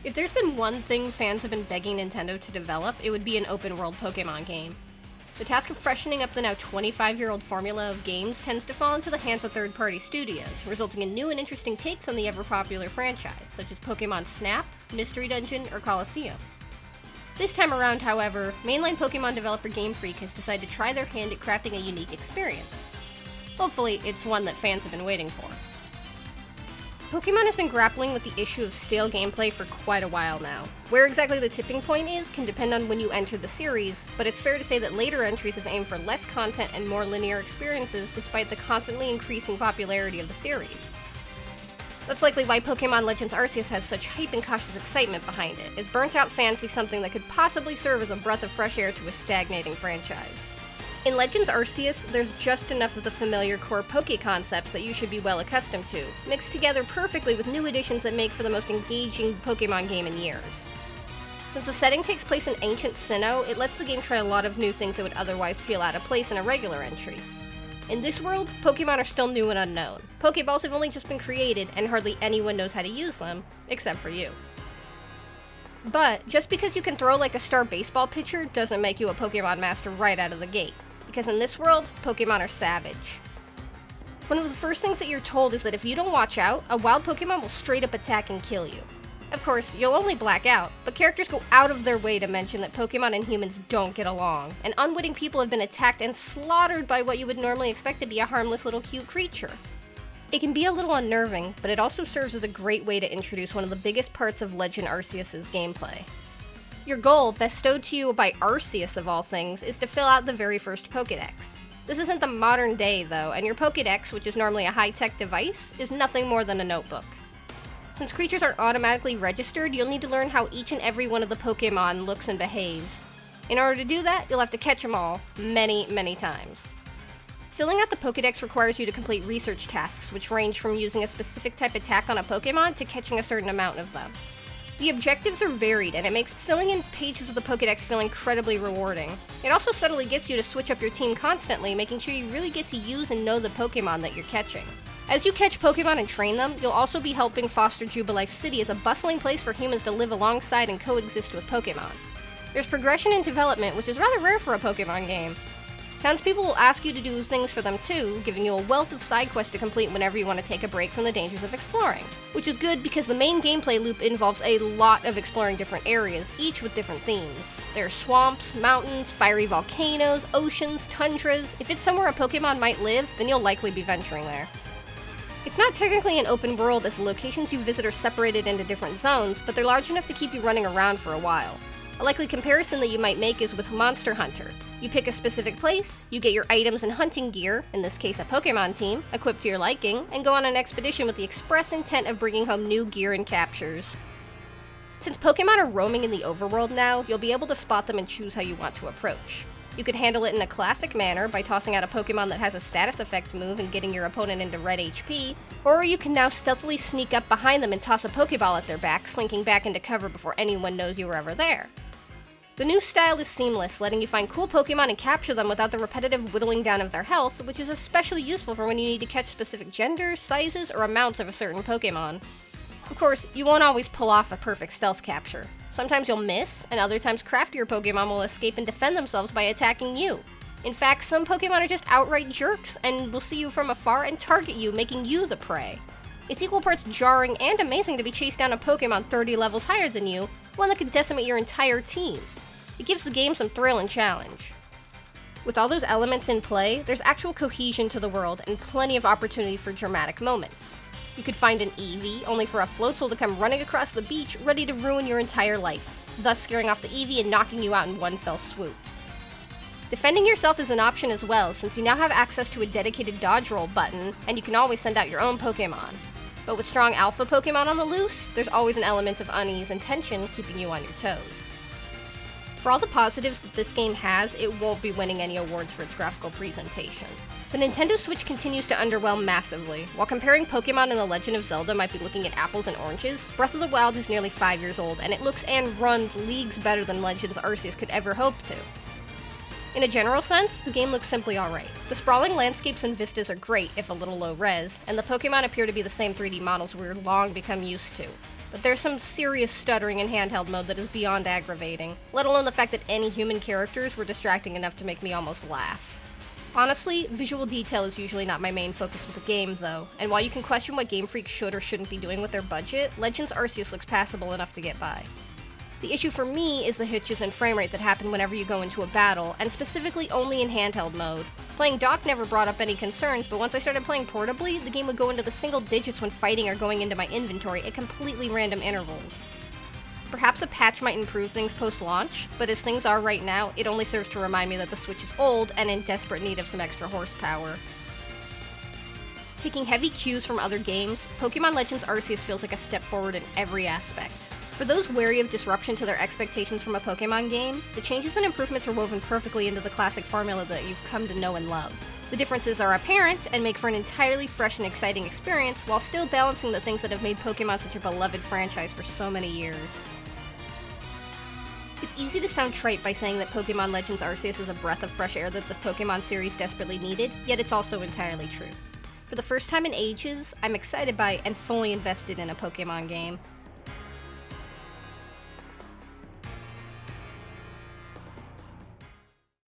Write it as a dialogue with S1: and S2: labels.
S1: If there's been one thing fans have been begging Nintendo to develop, it would be an open-world Pokémon game. The task of freshening up the now 25-year-old formula of games tends to fall into the hands of third-party studios, resulting in new and interesting takes on the ever-popular franchise, such as Pokémon Snap, Mystery Dungeon, or Colosseum. This time around, however, mainline Pokémon developer Game Freak has decided to try their hand at crafting a unique experience. Hopefully, it's one that fans have been waiting for. Pokemon has been grappling with the issue of stale gameplay for quite a while now. Where exactly the tipping point is can depend on when you enter the series, but it's fair to say that later entries have aimed for less content and more linear experiences despite the constantly increasing popularity of the series. That's likely why Pokémon Legends Arceus has such hype and cautious excitement behind it, as burnt-out fans see something that could possibly serve as a breath of fresh air to a stagnating franchise. In Legends Arceus, there's just enough of the familiar core Poké concepts that you should be well accustomed to, mixed together perfectly with new additions that make for the most engaging Pokémon game in years. Since the setting takes place in ancient Sinnoh, it lets the game try a lot of new things that would otherwise feel out of place in a regular entry. In this world, Pokémon are still new and unknown. Pokéballs have only just been created, and hardly anyone knows how to use them, except for you. But, just because you can throw like a star baseball pitcher doesn't make you a Pokémon master right out of the gate. Because in this world, Pokémon are savage. One of the first things that you're told is that if you don't watch out, a wild Pokémon will straight up attack and kill you. Of course, you'll only black out, but characters go out of their way to mention that Pokémon and humans don't get along, and unwitting people have been attacked and slaughtered by what you would normally expect to be a harmless little cute creature. It can be a little unnerving, but it also serves as a great way to introduce one of the biggest parts of Legend Arceus' gameplay. Your goal, bestowed to you by Arceus of all things, is to fill out the very first Pokédex. This isn't the modern day, though, and your Pokédex, which is normally a high-tech device, is nothing more than a notebook. Since creatures aren't automatically registered, you'll need to learn how each and every one of the Pokémon looks and behaves. In order to do that, you'll have to catch them all, many, many times. Filling out the Pokédex requires you to complete research tasks, which range from using a specific type attack on a Pokémon to catching a certain amount of them. The objectives are varied, and it makes filling in pages of the Pokédex feel incredibly rewarding. It also subtly gets you to switch up your team constantly, making sure you really get to use and know the Pokémon that you're catching. As you catch Pokémon and train them, you'll also be helping foster Jubilife City as a bustling place for humans to live alongside and coexist with Pokémon. There's progression and development, which is rather rare for a Pokémon game. Townspeople will ask you to do things for them too, giving you a wealth of side quests to complete whenever you want to take a break from the dangers of exploring. Which is good because the main gameplay loop involves a lot of exploring different areas, each with different themes. There are swamps, mountains, fiery volcanoes, oceans, tundras. If it's somewhere a Pokémon might live, then you'll likely be venturing there. It's not technically an open world as the locations you visit are separated into different zones, but they're large enough to keep you running around for a while. A likely comparison that you might make is with Monster Hunter. You pick a specific place, you get your items and hunting gear, in this case a Pokémon team, equipped to your liking, and go on an expedition with the express intent of bringing home new gear and captures. Since Pokémon are roaming in the overworld now, you'll be able to spot them and choose how you want to approach. You could handle it in a classic manner by tossing out a Pokémon that has a status effect move and getting your opponent into red HP, or you can now stealthily sneak up behind them and toss a Pokéball at their back, slinking back into cover before anyone knows you were ever there. The new style is seamless, letting you find cool Pokémon and capture them without the repetitive whittling down of their health, which is especially useful for when you need to catch specific genders, sizes, or amounts of a certain Pokémon. Of course, you won't always pull off a perfect stealth capture. Sometimes you'll miss, and other times craftier Pokémon will escape and defend themselves by attacking you. In fact, some Pokémon are just outright jerks, and will see you from afar and target you, making you the prey. It's equal parts jarring and amazing to be chased down a Pokémon 30 levels higher than you, one that could decimate your entire team. It gives the game some thrill and challenge. With all those elements in play, there's actual cohesion to the world and plenty of opportunity for dramatic moments. You could find an Eevee, only for a Floatzel to come running across the beach, ready to ruin your entire life, thus scaring off the Eevee and knocking you out in one fell swoop. Defending yourself is an option as well, since you now have access to a dedicated dodge roll button, and you can always send out your own Pokémon. But with strong alpha Pokémon on the loose, there's always an element of unease and tension keeping you on your toes. For all the positives that this game has, it won't be winning any awards for its graphical presentation. The Nintendo Switch continues to underwhelm massively. While comparing Pokémon and The Legend of Zelda might be looking at apples and oranges, Breath of the Wild is nearly 5 years old, and it looks and runs leagues better than Legends Arceus could ever hope to. In a general sense, the game looks simply alright. The sprawling landscapes and vistas are great, if a little low res, and the Pokémon appear to be the same 3D models we're long become used to. but there's some serious stuttering in handheld mode that is beyond aggravating, let alone the fact that any human characters were distracting enough to make me almost laugh. Honestly, visual detail is usually not my main focus with the game, though, and while you can question what Game Freak should or shouldn't be doing with their budget, Legends Arceus looks passable enough to get by. The issue for me is the hitches in frame rate that happen whenever you go into a battle, and specifically only in handheld mode. Playing dock never brought up any concerns, but once I started playing portably, the game would go into the single digits when fighting or going into my inventory at completely random intervals. Perhaps a patch might improve things post-launch, but as things are right now, it only serves to remind me that the Switch is old and in desperate need of some extra horsepower. Taking heavy cues from other games, Pokémon Legends Arceus feels like a step forward in every aspect. For those wary of disruption to their expectations from a Pokémon game, the changes and improvements are woven perfectly into the classic formula that you've come to know and love. The differences are apparent and make for an entirely fresh and exciting experience while still balancing the things that have made Pokémon such a beloved franchise for so many years. It's easy to sound trite by saying that Pokémon Legends Arceus is a breath of fresh air that the Pokémon series desperately needed, yet it's also entirely true. For the first time in ages, I'm excited by and fully invested in a Pokémon game.